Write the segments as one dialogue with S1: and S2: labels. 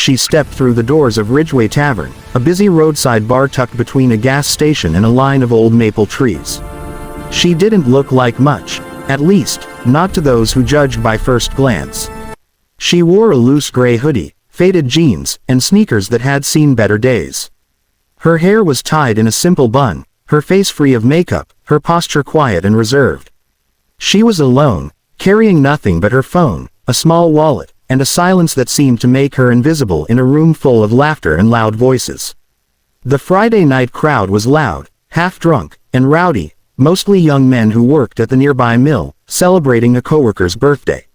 S1: she stepped through the doors of Ridgeway Tavern, a busy roadside bar tucked between a gas station and a line of old maple trees. She didn't look like much, at least, not to those who judged by first glance. She wore a loose gray hoodie, faded jeans, and sneakers that had seen better days. Her hair was tied in a simple bun, her face free of makeup, her posture quiet and reserved. She was alone, carrying nothing but her phone, a small wallet, and a silence that seemed to make her invisible in a room full of laughter and loud voices. The Friday night crowd was loud, half-drunk, and rowdy, mostly young men who worked at the nearby mill, celebrating a coworker's birthday.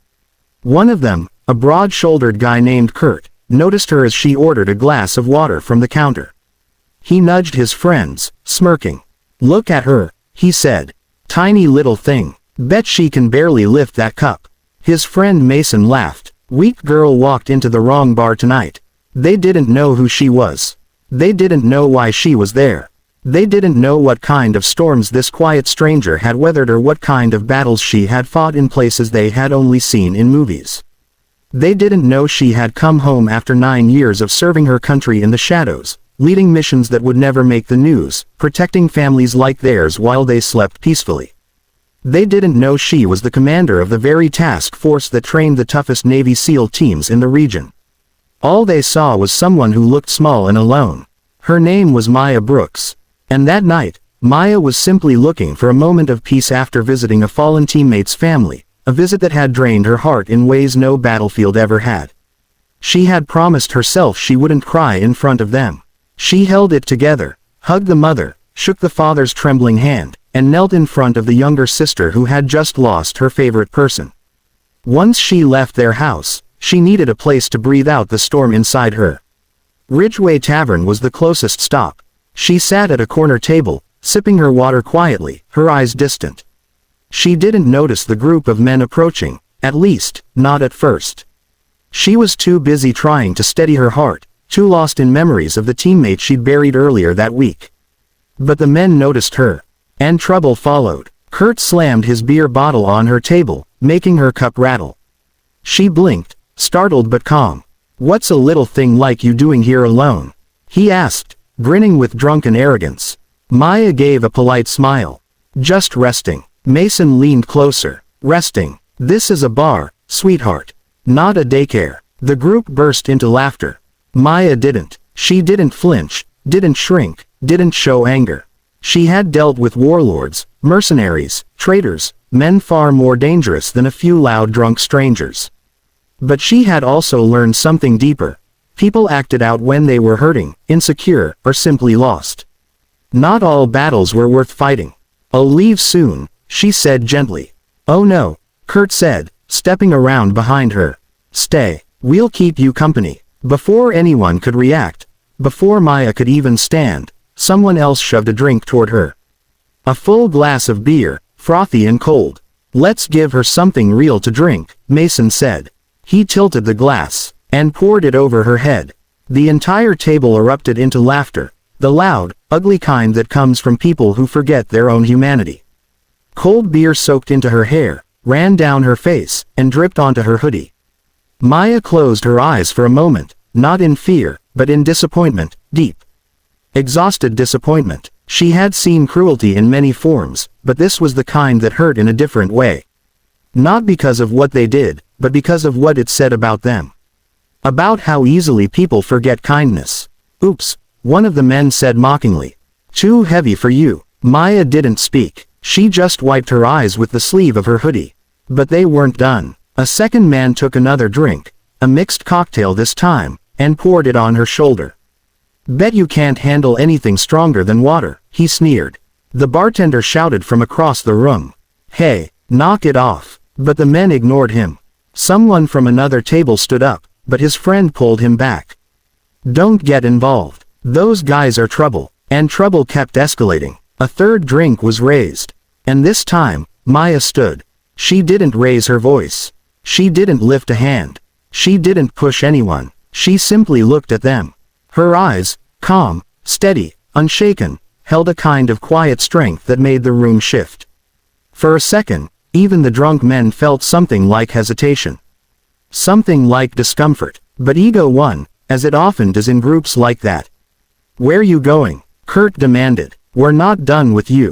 S1: One of them, a broad-shouldered guy named Kurt, noticed her as she ordered a glass of water from the counter. He nudged his friends, smirking. "Look at her," he said. "Tiny little thing. Bet she can barely lift that cup." His friend Mason laughed. "Weak girl walked into the wrong bar tonight. They didn't know who she was. They didn't know why she was there. They didn't know what kind of storms this quiet stranger had weathered or what kind of battles she had fought in places they had only seen in movies. They didn't know she had come home after 9 years of serving her country in the shadows, leading missions that would never make the news, protecting families like theirs while they slept peacefully. They didn't know she was the commander of the very task force that trained the toughest Navy SEAL teams in the region. All they saw was someone who looked small and alone. Her name was Maya Brooks. And that night, Maya was simply looking for a moment of peace after visiting a fallen teammate's family, a visit that had drained her heart in ways no battlefield ever had. She had promised herself she wouldn't cry in front of them. She held it together, hugged the mother, shook the father's trembling hand, and knelt in front of the younger sister who had just lost her favorite person. Once she left their house, she needed a place to breathe out the storm inside her. Ridgeway Tavern was the closest stop. She sat at a corner table, sipping her water quietly, her eyes distant. She didn't notice the group of men approaching, at least, not at first. She was too busy trying to steady her heart, too lost in memories of the teammate she'd buried earlier that week. But the men noticed her. And trouble followed. Kurt slammed his beer bottle on her table, making her cup rattle. She blinked, startled but calm. "What's a little thing like you doing here alone?" he asked, grinning with drunken arrogance. Maya gave a polite smile. "Just resting." Mason leaned closer. "Resting? This is a bar, sweetheart. Not a daycare." The group burst into laughter. Maya didn't. She didn't flinch, didn't shrink, didn't show anger. She had dealt with warlords, mercenaries, traitors, men far more dangerous than a few loud drunk strangers. But she had also learned something deeper. People acted out when they were hurting, insecure, or simply lost. Not all battles were worth fighting. "I'll leave soon," she said gently. "Oh no," Kurt said, stepping around behind her. "Stay. We'll keep you company." Before anyone could react, before Maya could even stand, someone else shoved a drink toward her. A full glass of beer, frothy and cold. "Let's give her something real to drink," Mason said. He tilted the glass and poured it over her head. The entire table erupted into laughter, the loud, ugly kind that comes from people who forget their own humanity. Cold beer soaked into her hair, ran down her face, and dripped onto her hoodie. Maya closed her eyes for a moment, not in fear, but in disappointment, deep. Exhausted disappointment. She had seen cruelty in many forms, but this was the kind that hurt in a different way. Not because of what they did, but because of what it said about them. About how easily people forget kindness. "Oops," one of the men said mockingly. "Too heavy for you." Maya didn't speak. She just wiped her eyes with the sleeve of her hoodie. But they weren't done. A second man took another drink, a mixed cocktail this time, and poured it on her shoulder. "Bet you can't handle anything stronger than water," he sneered. The bartender shouted from across the room. "Hey, knock it off." But the men ignored him. Someone from another table stood up, but his friend pulled him back. "Don't get involved. Those guys are trouble." And trouble kept escalating. A third drink was raised. And this time, Maya stood. She didn't raise her voice. She didn't lift a hand. She didn't push anyone. She simply looked at them. Her eyes, calm, steady, unshaken, held a kind of quiet strength that made the room shift. For a second, even the drunk men felt something like hesitation. Something like discomfort. But ego won, as it often does in groups like that. "Where you going?" Kurt demanded. "We're not done with you."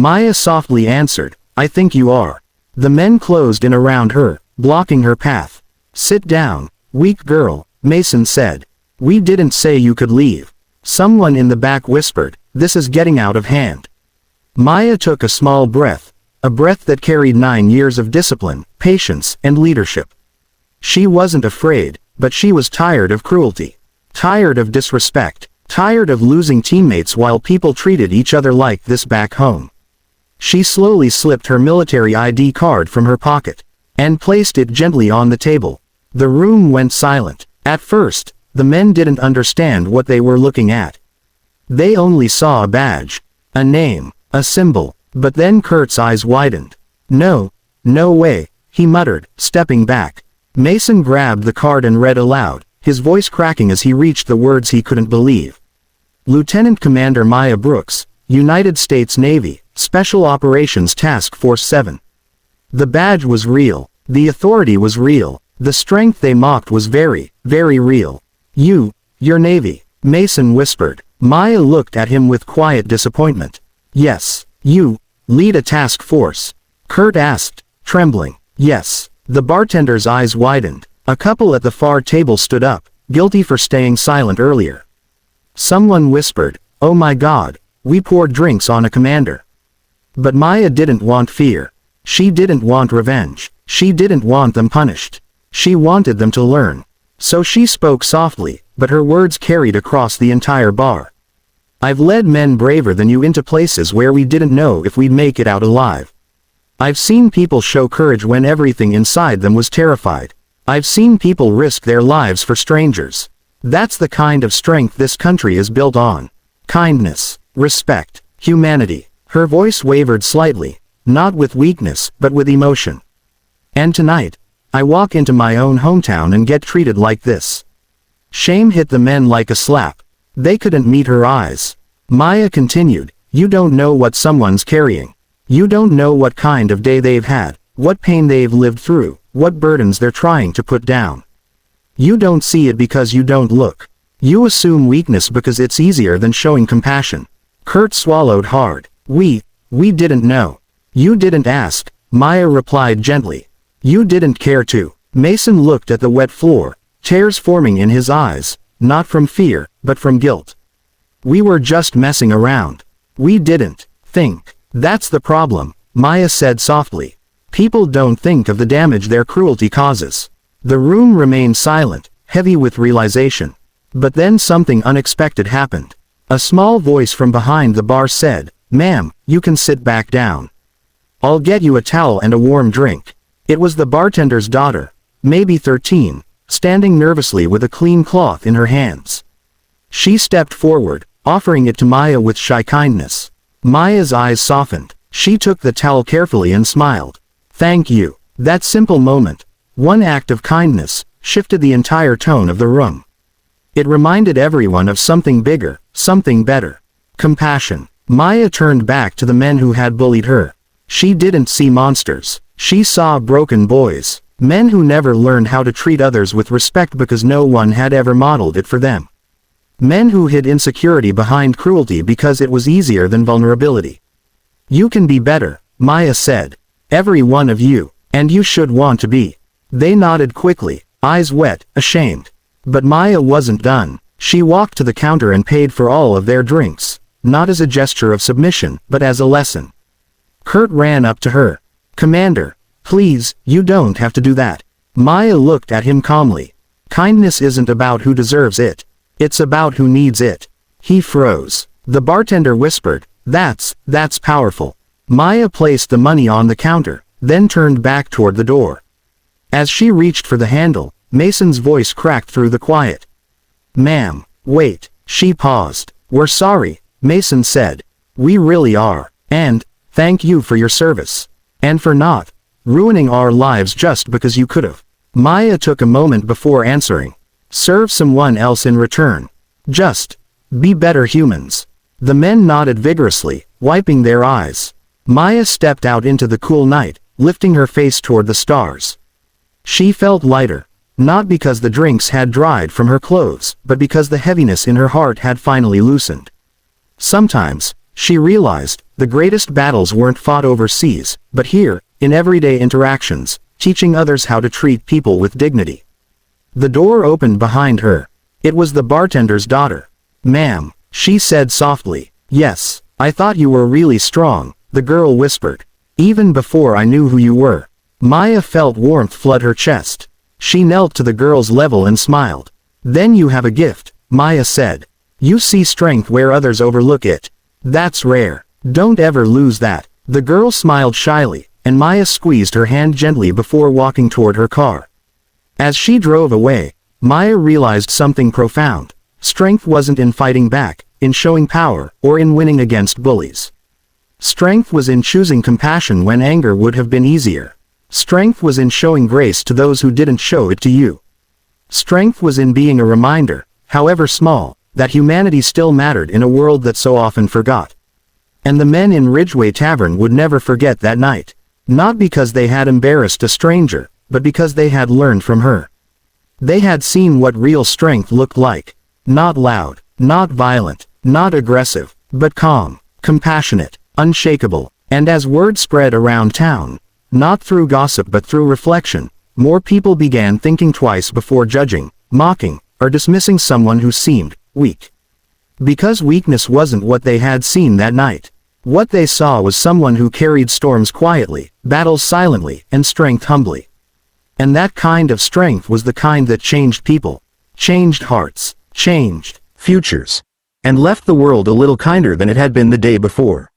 S1: Maya softly answered, "I think you are." The men closed in around her, blocking her path. "Sit down, weak girl," Mason said. "We didn't say you could leave." Someone in the back whispered, "This is getting out of hand." Maya took a small breath, a breath that carried 9 years of discipline, patience, and leadership. She wasn't afraid, but she was tired of cruelty. Tired of disrespect. Tired of losing teammates while people treated each other like this back home. She slowly slipped her military ID card from her pocket, and placed it gently on the table. The room went silent. At first, the men didn't understand what they were looking at. They only saw a badge, a name, a symbol, but then Kurt's eyes widened. "No, no way," he muttered, stepping back. Mason grabbed the card and read aloud, his voice cracking as he reached the words he couldn't believe. "Lieutenant Commander Maya Brooks, United States Navy, Special Operations Task Force 7. The badge was real, the authority was real, the strength they mocked was very, very real. Your Navy," Mason whispered. Maya looked at him with quiet disappointment. "Yes, you lead a task force?" Kurt asked, trembling. "Yes." The bartender's eyes widened. A couple at the far table stood up, guilty for staying silent earlier. Someone whispered, "Oh my God, we poured drinks on a commander." But Maya didn't want fear. She didn't want revenge. She didn't want them punished. She wanted them to learn. So she spoke softly, but her words carried across the entire bar. "I've led men braver than you into places where we didn't know if we'd make it out alive. I've seen people show courage when everything inside them was terrified. I've seen people risk their lives for strangers. That's the kind of strength this country is built on. Kindness, respect, humanity." Her voice wavered slightly, not with weakness, but with emotion. "And tonight, I walk into my own hometown and get treated like this." Shame hit the men like a slap. They couldn't meet her eyes. Maya continued, "You don't know what someone's carrying. You don't know what kind of day they've had, what pain they've lived through, what burdens they're trying to put down. You don't see it because you don't look. You assume weakness because it's easier than showing compassion." Kurt swallowed hard. We didn't know. You didn't ask," Maya replied gently. "You didn't care to." Mason looked at the wet floor, tears forming in his eyes, not from fear, but from guilt. "We were just messing around. We didn't think." "That's the problem," Maya said softly. "People don't think of the damage their cruelty causes." The room remained silent, heavy with realization. But then something unexpected happened. A small voice from behind the bar said, "Ma'am, you can sit back down. I'll get you a towel and a warm drink." It was the bartender's daughter, maybe 13, standing nervously with a clean cloth in her hands. She stepped forward, offering it to Maya with shy kindness. Maya's eyes softened. She took the towel carefully and smiled. "Thank you." That simple moment, one act of kindness, shifted the entire tone of the room. It reminded everyone of something bigger, something better. Compassion. Maya turned back to the men who had bullied her. She didn't see monsters. She saw broken boys. Men who never learned how to treat others with respect because no one had ever modeled it for them. Men who hid insecurity behind cruelty because it was easier than vulnerability. "You can be better," Maya said. "Every one of you. And you should want to be." They nodded quickly, eyes wet, ashamed. But Maya wasn't done. She walked to the counter and paid for all of their drinks, not as a gesture of submission, but as a lesson. Kurt ran up to her. "Commander, please, you don't have to do that." Maya looked at him calmly. "Kindness isn't about who deserves it. It's about who needs it." He froze. The bartender whispered, That's powerful." Maya placed the money on the counter, then turned back toward the door. As she reached for the handle, Mason's voice cracked through the quiet. "Ma'am, wait." She paused. "We're sorry," Mason said. "We really are. And, thank you for your service. And for not ruining our lives just because you could've." Maya took a moment before answering. "Serve someone else in return. Just be better humans." The men nodded vigorously, wiping their eyes. Maya stepped out into the cool night, lifting her face toward the stars. She felt lighter. Not because the drinks had dried from her clothes, but because the heaviness in her heart had finally loosened. Sometimes, she realized, the greatest battles weren't fought overseas, but here, in everyday interactions, teaching others how to treat people with dignity. The door opened behind her. It was the bartender's daughter. "Ma'am," she said softly. "Yes, I thought you were really strong," the girl whispered. "Even before I knew who you were." Maya felt warmth flood her chest. She knelt to the girl's level and smiled. "Then you have a gift," Maya said. "You see strength where others overlook it. That's rare. Don't ever lose that." The girl smiled shyly, and Maya squeezed her hand gently before walking toward her car. As she drove away, Maya realized something profound. Strength wasn't in fighting back, in showing power, or in winning against bullies. Strength was in choosing compassion when anger would have been easier. Strength was in showing grace to those who didn't show it to you. Strength was in being a reminder, however small, that humanity still mattered in a world that so often forgot. And the men in Ridgeway Tavern would never forget that night. Not because they had embarrassed a stranger, but because they had learned from her. They had seen what real strength looked like. Not loud, not violent, not aggressive, but calm, compassionate, unshakable. And as word spread around town, not through gossip but through reflection, more people began thinking twice before judging, mocking, or dismissing someone who seemed weak. Because weakness wasn't what they had seen that night. What they saw was someone who carried storms quietly, battles silently, and strength humbly. And that kind of strength was the kind that changed people, changed hearts, changed futures, and left the world a little kinder than it had been the day before.